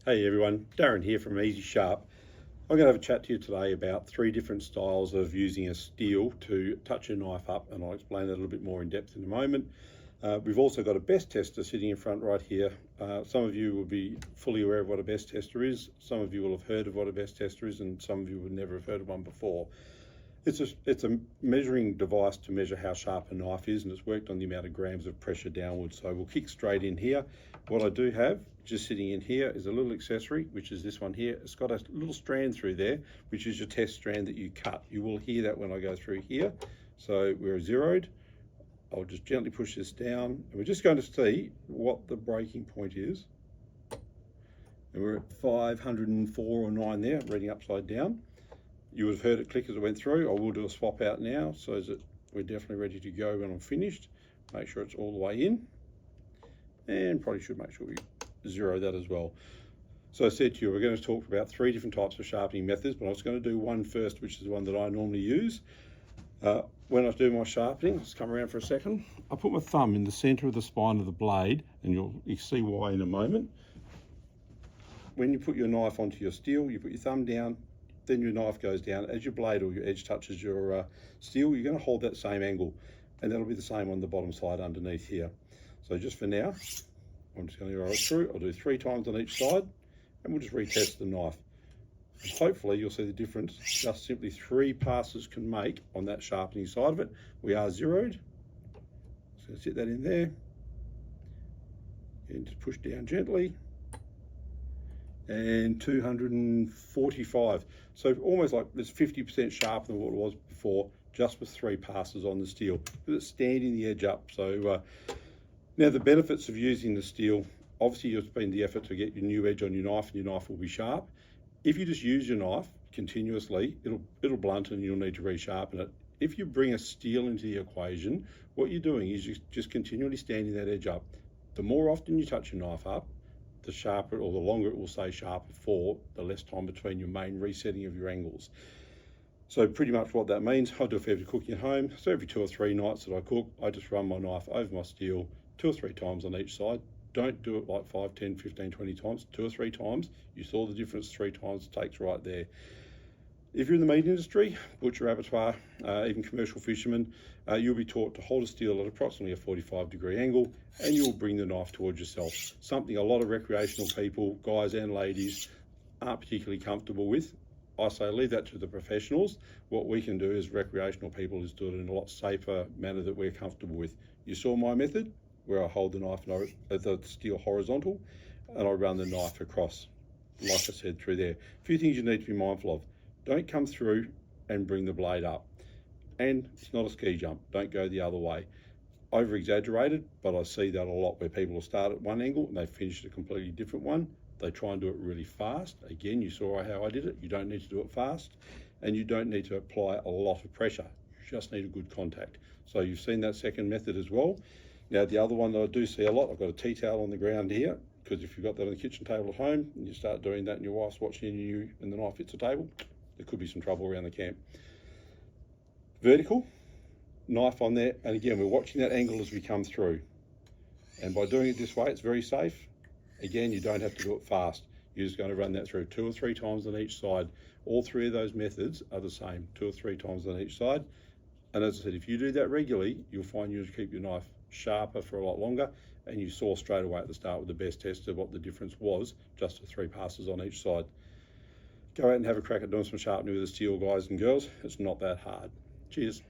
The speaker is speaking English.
Hey everyone, Darren here from EZESharp. I'm going to have a chat to you today about 3 different styles of using a steel to touch your knife up, and I'll explain that a little bit more in depth in a moment. We've also got a best tester sitting in front right here. Some of you will be fully aware of what a best tester is, some of you will have heard of what a best tester is, and some of you would never have heard of one before. It's a measuring device to measure how sharp a knife is, and it's worked on the amount of grams of pressure downwards. So we'll kick straight in here. What I do have just sitting in here is a little accessory, which is this one here. It's got a little strand through there, which is your test strand that you cut. You will hear that when I go through here. So we're zeroed. I'll just gently push this down, and we're just going to see what the breaking point is. And we're at 504 or 9 there, reading upside down. You would have heard it click as it went through. I will do a swap out now so that we're definitely ready to go when I'm finished. Make sure it's all the way in, and probably should make sure we zero that as well. So I said to you, we're going to talk about 3 different types of sharpening methods, but I was going to do one first, which is the one that I normally use. When I do my sharpening, let's come around for a second. I put my thumb in the center of the spine of the blade, and you'll see why in a moment. When you put your knife onto your steel, you put your thumb down, then your knife goes down. As your blade or your edge touches your steel, you're going to hold that same angle, and that'll be the same on the bottom side underneath here. So just for now, I'm just going to go right through. I'll do 3 times on each side, and we'll just retest the knife. And hopefully you'll see the difference just simply 3 passes can make on that sharpening side of it. We are zeroed, so sit that in there, and just push down gently. And 245, so almost like it's 50% sharper than what it was before, just with 3 passes on the steel, because it's standing the edge up. So now the benefits of using the steel, obviously you'll spend the effort to get your new edge on your knife, and your knife will be sharp. If you just use your knife continuously, it'll blunt and you'll need to resharpen it. If you bring a steel into the equation, what you're doing is you're just continually standing that edge up. The more often you touch your knife up, the sharper, or the longer it will stay sharper for, the less time between your main resetting of your angles. So pretty much what that means, I do a fair bit of cooking at home. So every 2 or 3 nights that I cook, I just run my knife over my steel 2 or 3 times on each side. Don't do it like 5, 10, 15, 20 times, 2 or 3 times. You saw the difference 3 times it takes right there. If you're in the meat industry, butcher, abattoir, even commercial fishermen, you'll be taught to hold a steel at approximately a 45-degree angle, and you'll bring the knife towards yourself. Something a lot of recreational people, guys and ladies, aren't particularly comfortable with. I say leave that to the professionals. What we can do as recreational people is do it in a lot safer manner that we're comfortable with. You saw my method, where I hold the knife and the steel horizontal, and I run the knife across, like I said, through there. A few things you need to be mindful of. Don't come through and bring the blade up. And it's not a ski jump. Don't go the other way. Over exaggerated, but I see that a lot where people will start at one angle and they finish at a completely different one. They try and do it really fast. Again, you saw how I did it. You don't need to do it fast, and you don't need to apply a lot of pressure. You just need a good contact. So you've seen that second method as well. Now the other one that I do see a lot, I've got a tea towel on the ground here, because if you've got that on the kitchen table at home and you start doing that and your wife's watching you and the knife hits the table, there could be some trouble around the camp. Vertical, knife on there, and again, we're watching that angle as we come through. And by doing it this way, it's very safe. Again, you don't have to do it fast. You're just going to run that through 2 or 3 times on each side. All 3 of those methods are the same, 2 or 3 times on each side. And as I said, if you do that regularly, you'll find you'll keep your knife sharper for a lot longer. And you saw straight away at the start with the best tester what the difference was, just with 3 passes on each side. Go out and have a crack at doing some sharpening with a steel, guys and girls. It's not that hard. Cheers.